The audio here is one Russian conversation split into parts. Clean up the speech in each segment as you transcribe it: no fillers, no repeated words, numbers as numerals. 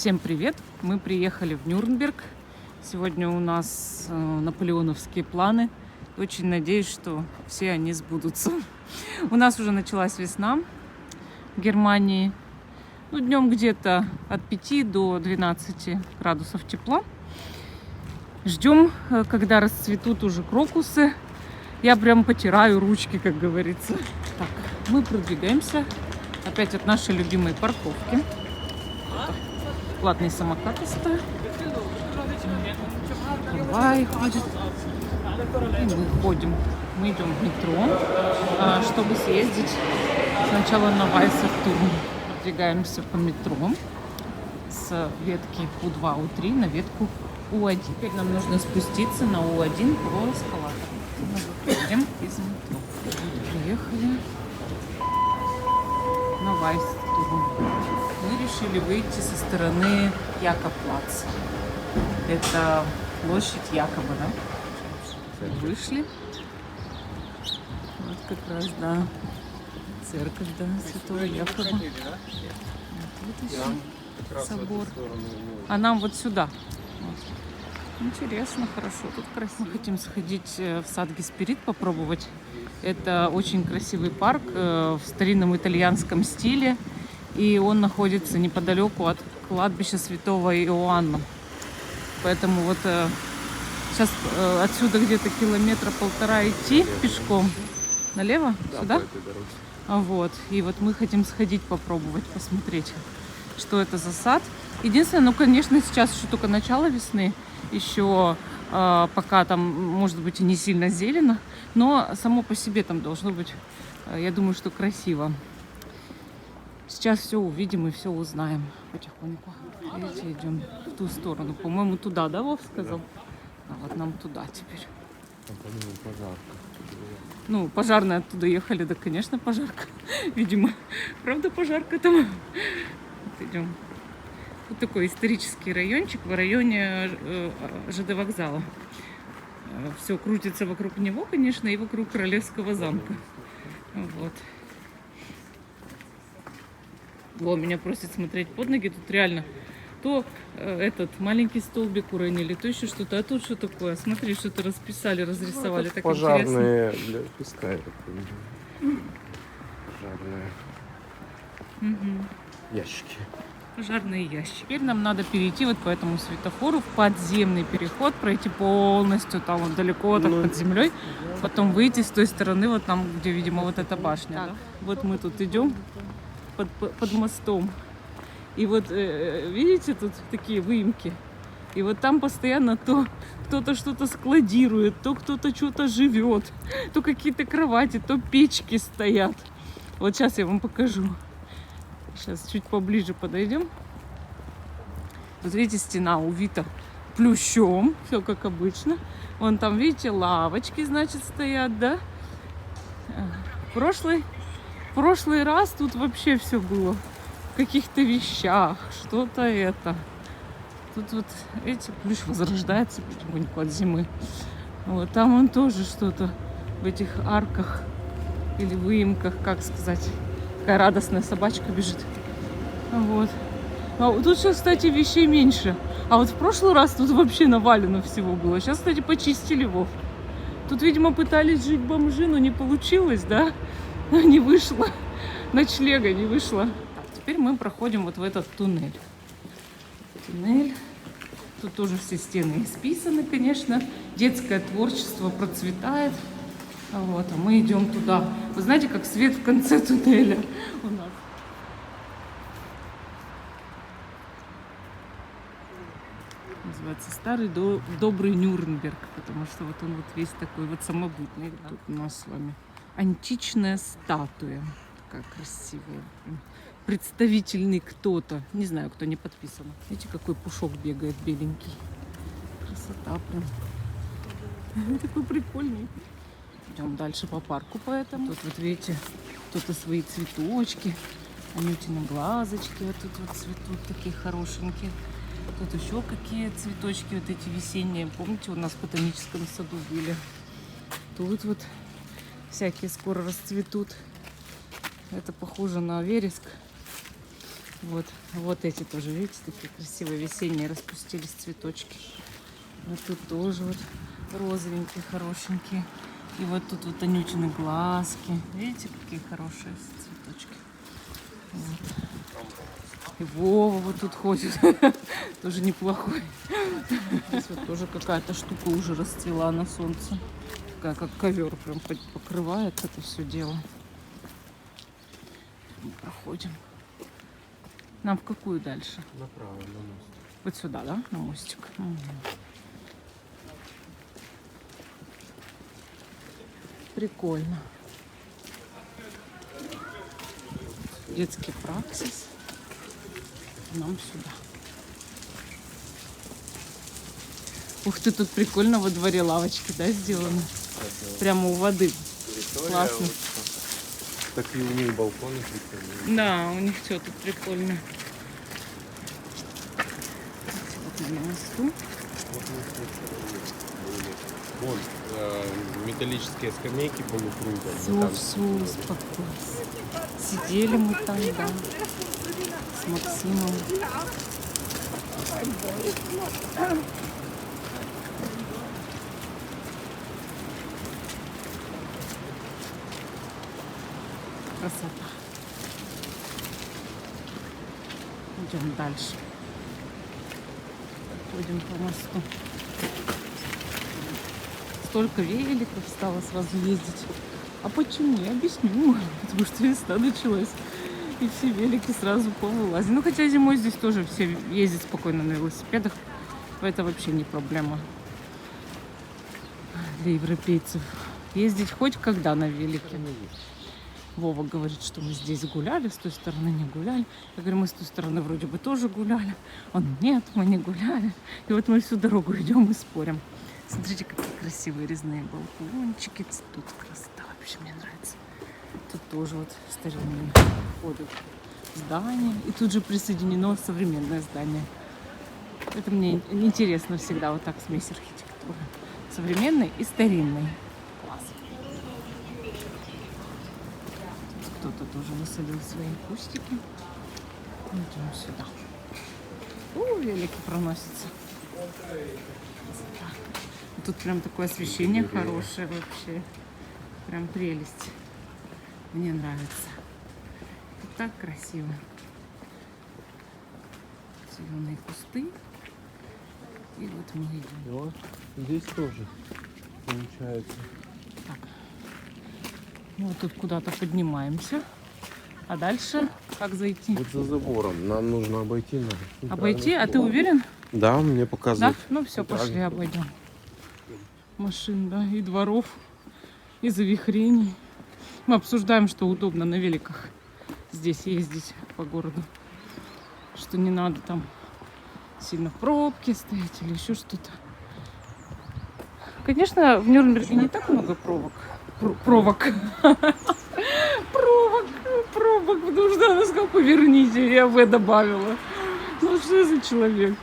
Всем привет! Мы приехали в Нюрнберг. Сегодня у нас наполеоновские планы. Очень надеюсь, что все они сбудутся. У нас уже началась весна в Германии. Днем где-то от 5 до 12 градусов тепла. Ждем, когда расцветут уже крокусы. Я прям потираю ручки, как говорится. Так, мы продвигаемся опять от нашей любимой парковки. Платные самокаты стоят. Трамваи ходят. И мы ходим. Мы идем в метро, чтобы съездить сначала на Вайсертурм. Продвигаемся по метро с ветки У2, У3 на ветку У1. Теперь нам нужно спуститься на У1 по эскалатору. Мы выходим из метро. Приехали на Вайсертурм. Мы решили выйти со стороны Якобплаца. Это площадь Якоба, да? Вышли. Вот как раз, да, церковь, да, Святого Якоба. Вот еще собор. А нам вот сюда. Вот. Интересно, хорошо, тут красиво. Мы хотим сходить в сад Гесперид, попробовать. Это очень красивый парк в старинном итальянском стиле. И он находится неподалеку от кладбища Святого Иоанна. Поэтому вот сейчас отсюда где-то километра полтора идти пешком. Налево? Да, сюда? Вот. И вот мы хотим сходить попробовать, посмотреть, что это за сад. Единственное, конечно, сейчас еще только начало весны. Еще пока там, может быть, и не сильно зелено. Но само по себе там должно быть, я думаю, что красиво. Сейчас все увидим и все узнаем потихоньку. Видите, идем в ту сторону. По-моему, туда, да, Вов сказал? А вот нам туда теперь. Ну, пожарные оттуда ехали, да, конечно, пожарка. Видимо, правда, пожарка там. Вот идем. Вот такой исторический райончик в районе ЖД вокзала. Все крутится вокруг него, конечно, и вокруг Королевского замка. Вот. Во, меня просят смотреть под ноги. Тут реально то этот маленький столбик уронили, то еще что-то. А тут что такое? Смотри, что-то расписали, разрисовали. Ну, так пожарные интересно. для песка, я так понимаю. Пожарные ящики. Пожарные ящики. Теперь нам надо перейти вот по этому светофору в подземный переход, пройти полностью там вот далеко так под землей, потом выйти с той стороны, вот там, где, видимо, вот эта башня. Да? Вот мы тут идем под мостом. И вот, видите, тут такие выемки. И вот там постоянно то кто-то что-то складирует, то кто-то что-то живет, то какие-то кровати, то печки стоят. Вот сейчас я вам покажу. Сейчас чуть поближе подойдем. Вот видите, стена увита плющом, все как обычно. Вон там, видите, лавочки, значит, стоят, да? В прошлый раз тут вообще все было в каких-то вещах, что-то это. Тут вот, видите, плющ возрождается потихоньку от зимы. Вот там он тоже что-то в этих арках или выемках, как сказать. Такая радостная собачка бежит. Вот. А тут сейчас, кстати, вещей меньше. А вот в прошлый раз тут вообще навалено всего было. Сейчас, кстати, почистили, Вов. Тут, видимо, пытались жить бомжи, но не получилось, да? Не вышло. Ночлега не вышло. Так, теперь мы проходим вот в этот туннель. Туннель. Тут тоже все стены исписаны, конечно. Детское творчество процветает. Вот, а мы идем туда. Вы знаете, как свет в конце туннеля у нас. Называется Старый Добрый Нюрнберг, потому что вот он вот весь такой вот самобытный. Да? Тут у нас с вами античная статуя. Такая красивая. Представительный кто-то. Не знаю, кто не подписан. Видите, какой пушок бегает беленький. Красота прям. Такой прикольный. Идем дальше по парку, поэтому. Тут вот видите, кто-то свои цветочки, анютины глазочки вот тут вот цветут, такие хорошенькие. Тут еще какие цветочки вот эти весенние. Помните, у нас в ботаническом саду были. Тут вот всякие скоро расцветут. Это похоже на вереск. Вот эти тоже, видите, такие красивые весенние распустились цветочки. Вот тут тоже вот розовенькие, хорошенькие. И вот тут вот Анютины глазки. Видите, какие хорошие цветочки. Вот. И Вова вот тут ходит. Тоже неплохой. Здесь вот тоже какая-то штука уже расцвела на солнце. Такая, как ковер, прям покрывает это все дело. Мы проходим. Нам в какую дальше? Направо, на мост. Вот сюда, да? На мостик. Прикольно. Детский праксис. Нам сюда. Ух ты, тут прикольно во дворе лавочки, да, сделаны? Прямо у воды. Классно. Такие у них балконы прикольные. Да, у них все тут прикольно. Вот на мосту. Вон металлические скамейки полукругом. Все успокойся. Сидели мы там, да, с Максимом. Красота. Идем дальше. Ходим по мосту. Столько великов стало сразу ездить. А почему? Я объясню. Потому что весна началась. И все велики сразу повылазили. Ну, хотя зимой здесь тоже все ездят спокойно на велосипедах. Это вообще не проблема для европейцев. Ездить хоть когда на велике. Вова говорит, что мы здесь гуляли, с той стороны не гуляли. Я говорю, мы с той стороны вроде бы тоже гуляли. Он, нет, мы не гуляли. И вот мы всю дорогу идем и спорим. Смотрите, какие красивые резные балкончики. Тут красота, вообще мне нравится. Тут тоже вот старинные входы в здание. И тут же присоединено современное здание. Это мне интересно всегда, вот так смесь архитектуры. Современный и старинный. Класс. Кто-то тоже высадил свои кустики. Идем сюда. Велики проносятся. Тут прям такое освещение хорошее вообще. Прям прелесть. Мне нравится. Тут так красиво. Зеленые кусты. И вот мы идем. И вот здесь тоже получается. Так. Ну, вот тут куда-то поднимаемся. А дальше как зайти? Вот за забором. Нам нужно обойти. Обойти? А ты уверен? Да, мне Да? показывают. Ну все, пошли обойдем. Машин, да, и дворов, и завихрений. Мы обсуждаем, что удобно на великах здесь ездить по городу. Что не надо там сильно в пробке стоять или еще что-то. Конечно, в Нюрнберге не так много пробок. Пробок, потому что она сказала, поверните, я В добавила. Ну что за человек?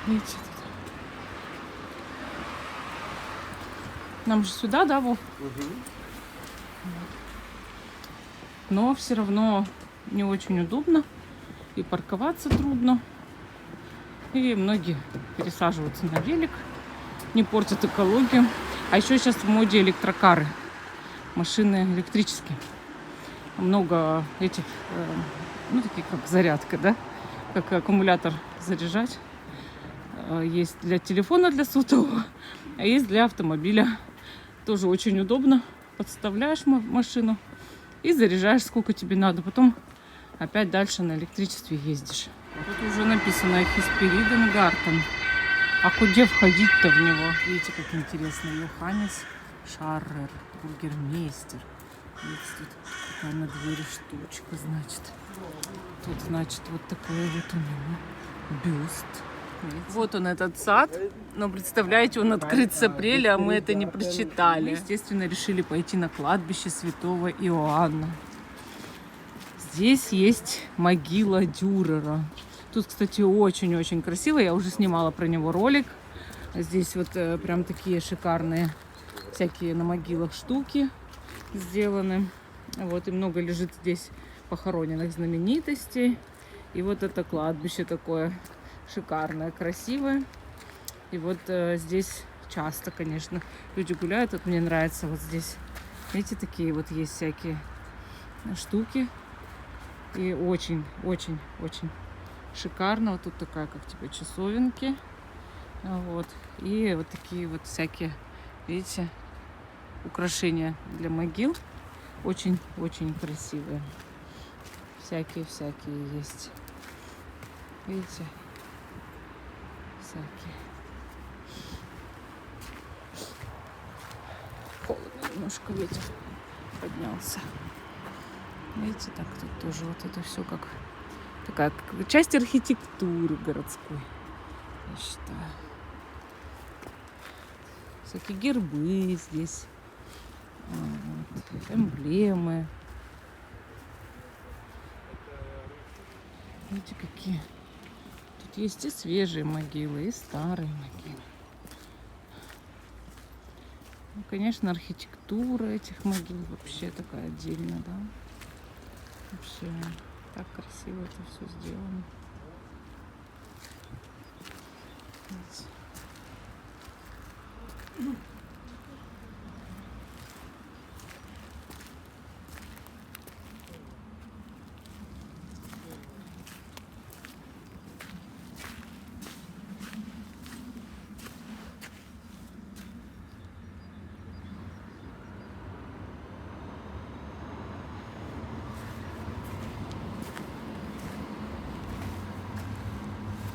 Видите, тут. Нам же сюда, да, Вов? Но все равно не очень удобно. И парковаться трудно. И многие пересаживаются на велик. Не портят экологию. А еще сейчас в моде электрокары. Машины электрические. Много этих, ну такие как зарядка, да? Как аккумулятор заряжать. Есть для телефона, для сотового. А есть для автомобиля. Тоже очень удобно. Подставляешь машину и заряжаешь сколько тебе надо. Потом опять дальше на электричестве ездишь. Тут уже написано Хиспериденгартен. А куда входить-то в него? Видите, как интересно. Йоханнес Шаррер, бургермейстер. Видите, тут такая на двери штучка, значит. Тут, значит, вот такой вот у него бюст. Видите? Вот он, этот сад. Но, представляете, он открыт с апреля, а мы это не прочитали. Мы, естественно, решили пойти на кладбище святого Иоанна. Здесь есть могила Дюрера. Тут, кстати, очень-очень красиво. Я уже снимала про него ролик. Здесь вот прям такие шикарные всякие на могилах штуки сделаны. Вот, и много лежит здесь похороненных знаменитостей. И вот это кладбище такое шикарное, красивое. И вот здесь часто, конечно, люди гуляют. Вот мне нравится вот здесь. Видите, такие вот есть всякие штуки. И очень-очень-очень шикарно. Вот тут такая, как типа часовенки. Вот. И вот такие вот всякие, видите, украшения для могил. Очень-очень красивые. Всякие-всякие есть. Видите? Всякие. Холодно немножко, ветер поднялся. Видите, так тут тоже вот это все как такая как часть архитектуры городской, я считаю. Всякие гербы здесь, вот, эмблемы. Видите, какие. Тут есть и свежие могилы, и старые могилы. Ну, конечно, архитектура этих могил вообще такая отдельная, да. Вообще так красиво это все сделано. Видите?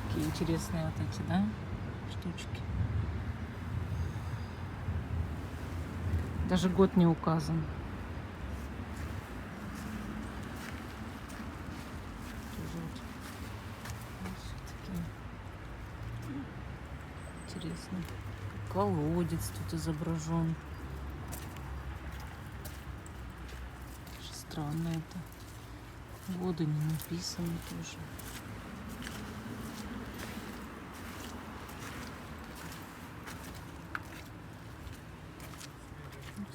Такие интересные вот эти, да, штучки. Даже год не указан. Тоже вот такие интересные. Колодец тут изображен. Странно это. Годы не написаны тоже.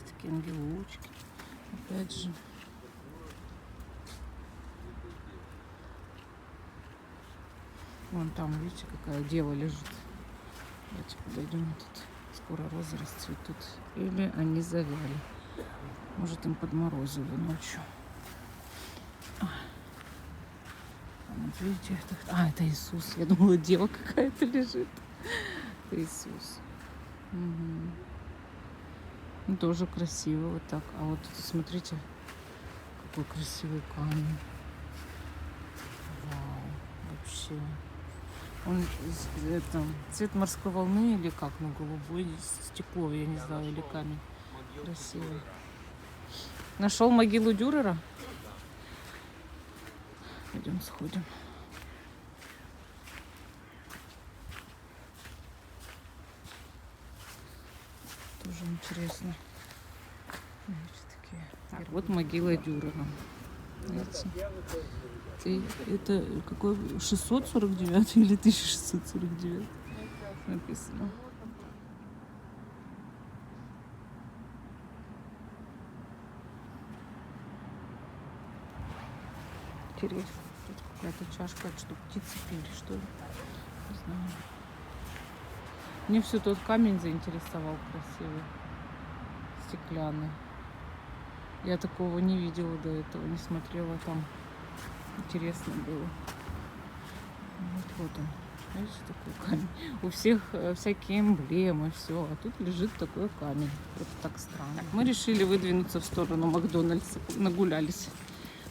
Такие ангелочки. Опять же. Вон там, видите, какая дева лежит. Давайте подойдем. Тут скоро розы расцветут. Или они завяли. Может, им подморозило ночью. Вот видите, это Иисус. Я думала, дева какая-то лежит. Это Иисус. Угу. Ну, тоже красиво вот так. А вот тут, смотрите, какой красивый камень. Вау, вообще. Он это, цвет морской волны или как, ну, голубой, стекло, я не знаю, или камень. Красивый. Нашел могилу Дюрера? Пойдем сходим. Тоже интересно. Видите, такие. Так, вот могила Дюрера. Видите? Это какой? 649 или 1649 написано. Интересно. Тут какая-то чашка, что птицы пили, что ли? Не знаю. Мне все тот камень заинтересовал красивый. Стеклянный. Я такого не видела до этого, не смотрела там. Интересно было. Вот он. Видите, такой камень. У всех всякие эмблемы, все. А тут лежит такой камень. Это так странно. Мы решили выдвинуться в сторону Макдональдса. Нагулялись.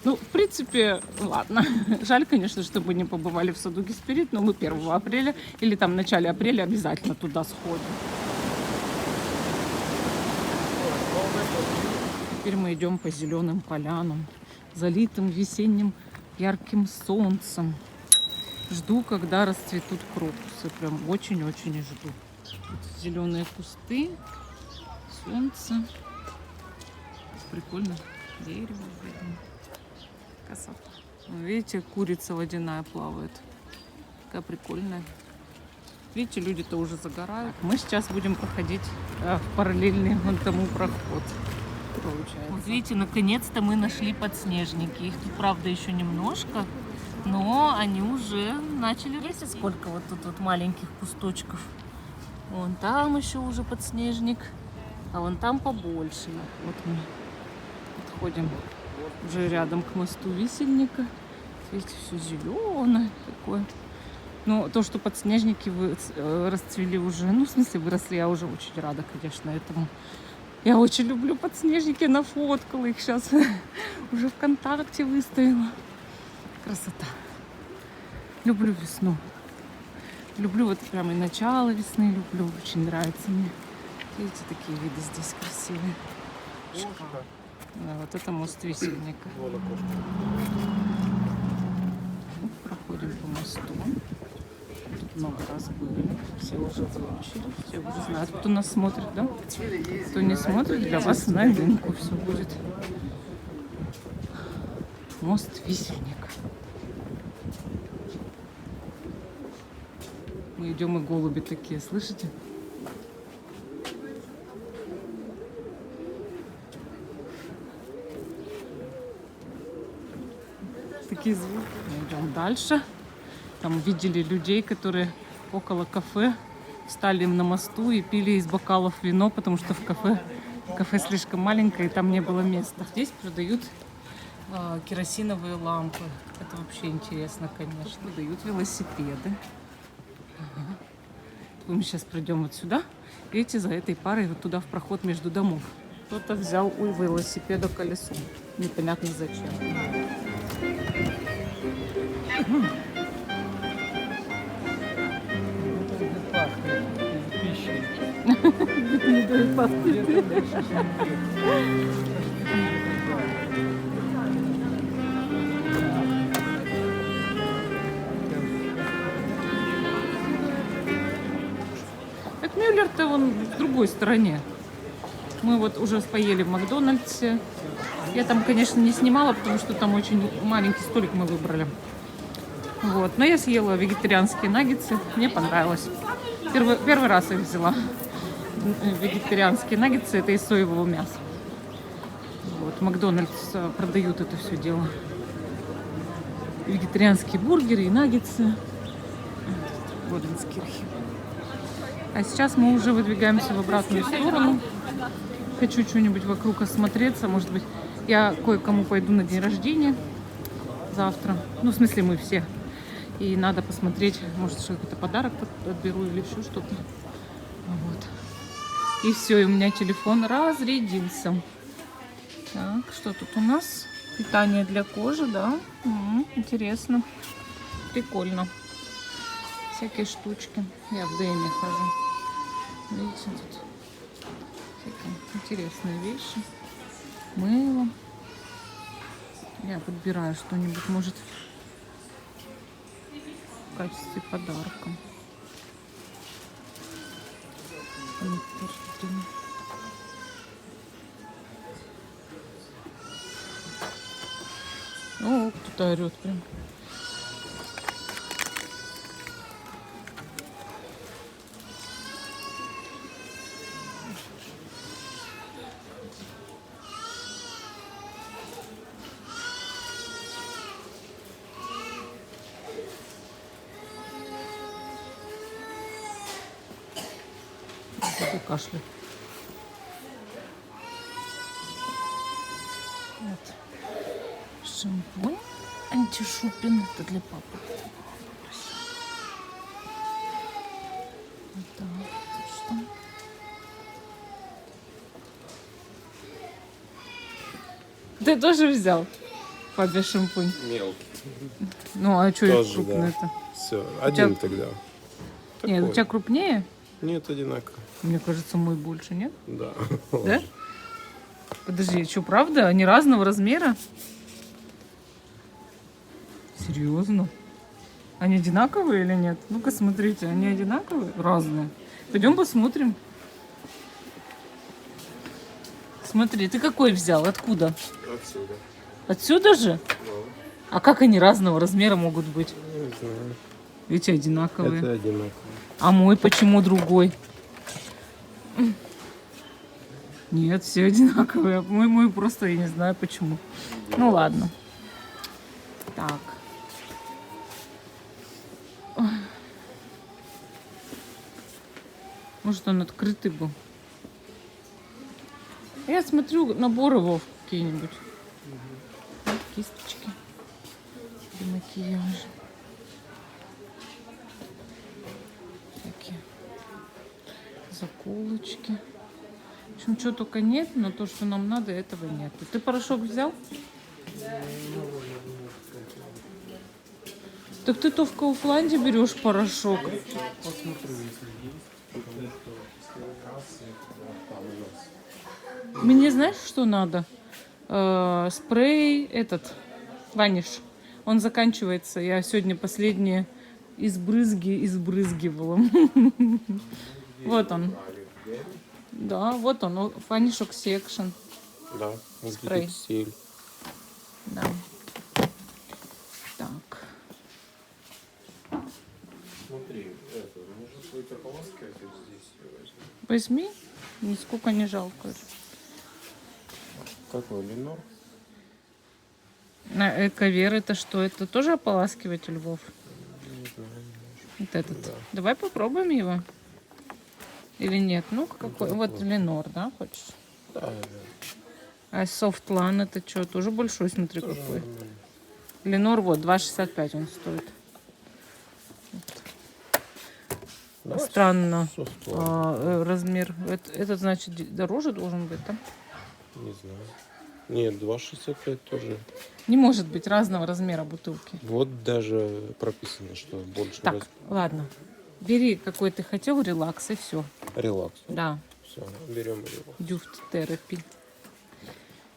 Ну, в принципе, ладно. Жаль, конечно, что мы не побывали в саду Гесперид, но мы 1 апреля или там в начале апреля обязательно туда сходим. Теперь мы идем по зеленым полянам, залитым весенним ярким солнцем. Жду, когда расцветут крокусы. Прям очень-очень жду. Тут зеленые кусты, солнце. Прикольно. Дерево видно. Красота. Видите, курица водяная плавает. Такая прикольная. Видите, люди-то уже загорают. Мы сейчас будем проходить в параллельный вон тому проход. получается. Вот видите, наконец-то мы нашли подснежники. Их тут, правда, еще немножко, но они уже начали расти. Сколько вот тут вот маленьких кусточков. Вон там еще уже подснежник, а вон там побольше. Вот мы подходим уже рядом к мосту Висельника. Видите, все зеленое такое. Но то, что подснежники расцвели уже, ну, в смысле, выросли, я уже очень рада, конечно, этому. Я очень люблю подснежники, нафоткала их сейчас. Уже ВКонтакте выставила. Красота. Люблю весну. Люблю вот прямо и начало весны, люблю. Очень нравится мне. Видите, такие виды здесь красивые. Кошка. Да, вот это мост Висельника. Вон окошко. Проходим по мосту. Тут много раз были. Все уже выучили, все уже знают, кто нас смотрит, да? Кто не смотрит, для вас новинку все будет. Мост Висельник. Мы идем, и голуби такие, слышите? Такие звуки. Мы идем дальше. Там видели людей, которые около кафе встали на мосту и пили из бокалов вино, потому что в кафе слишком маленькое, и там не было места. Здесь продают керосиновые лампы. Это вообще интересно, конечно. Продают велосипеды. Ага. Мы сейчас пройдем вот сюда. Видите, за этой парой вот туда в проход между домов. Кто-то взял у велосипеда колесо. Непонятно зачем. Так Мюллер-то вон в другой стороне. Мы вот уже поели в Макдональдсе. Я там, конечно, не снимала, потому что там очень маленький столик мы выбрали. Вот. Но я съела вегетарианские наггетсы. Мне понравилось. Первый раз их взяла. Вегетарианские наггетсы — это из соевого мяса. Вот. Макдональдс продают это все дело. Вегетарианские бургеры и наггетсы. В Оденскирхе. А сейчас мы уже выдвигаемся в обратную сторону. Хочу что-нибудь вокруг осмотреться. Может быть, я кое-кому пойду на день рождения завтра. Ну, в смысле, мы все. И надо посмотреть, может, что какой-то подарок отберу или еще что-то. Вот. И все, и у меня телефон разрядился. Так, что тут у нас? Питание для кожи, да? Интересно. Прикольно. Всякие штучки. Я в ДМе хожу. Видите, тут всякие интересные вещи. Мыло. Я подбираю что-нибудь, может, в качестве подарка. О, кто-то орет прям. Кашля. Вот. Шампунь антишупин. Это для папы. Вот так. Что? Ты тоже взял папе шампунь? Мелкий. Ну, а что это Тоже, крупный-то? да. Все, один тогда. Нет, у Такой. тебя крупнее? Нет, одинаково. Мне кажется, мой больше, нет? Да. Да? Подожди, что, правда? Они разного размера? Серьезно? Они одинаковые или нет? Ну-ка, смотрите, они одинаковые? Разные. Пойдем посмотрим. Смотри, ты какой взял? Откуда? Отсюда. Отсюда же? Ну, А как они разного размера могут быть? не знаю. Эти одинаковые. Это одинаково. А мой почему другой? Нет, все одинаковые. Мы просто, я не знаю почему. Ну ладно. Так. Ой. Может, он открытый был. Я смотрю наборы Вов какие-нибудь. Вот кисточки для макияжа. Такие заколочки. В общем, что только нет, но то, что нам надо, этого нет. Ты порошок взял? Так ты то в Кауфланде берешь порошок. Посмотрю, если есть. Потому что последний раз это там у нас. Мне знаешь, что надо? Спрей этот, ваниш. Он заканчивается. Я сегодня последние избрызгивала. Вот он. Да, вот он. Ваниш Оксекшн. Да, Спрей. антипиксель. Да. Так. Смотри, это, может быть, ополаскивать вот здесь возьму. Возьми, нисколько не жалко. Какой, Ленор? На Эковер это что? Это тоже ополаскиватель, Вов? Не знаю. Вот этот. Да. Давай попробуем его. Или нет? Ну, какой? Да, Вот вот. Ленор, да, хочешь? Да, А Софтлан это что? Тоже большой, смотри, тоже какой. нормально. Ленор вот, 2,65 он стоит. Да, Странно. софтлайн. Размер. Этот, значит, дороже должен быть, да? Не знаю. Нет, 2,65 тоже. Не может быть разного размера бутылки. Вот даже прописано, что больше Так, ладно. Бери, какой ты хотел, релакс, и все. Релакс. Да, Все, берем его. дюфт терапи.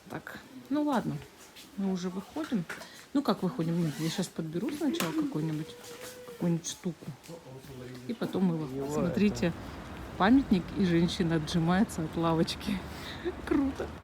Так, ну ладно. Мы уже выходим. Ну как выходим? Нет, я сейчас подберу сначала какую-нибудь штуку. И потом мы выходим. Смотрите, памятник, и женщина отжимается от лавочки. Круто.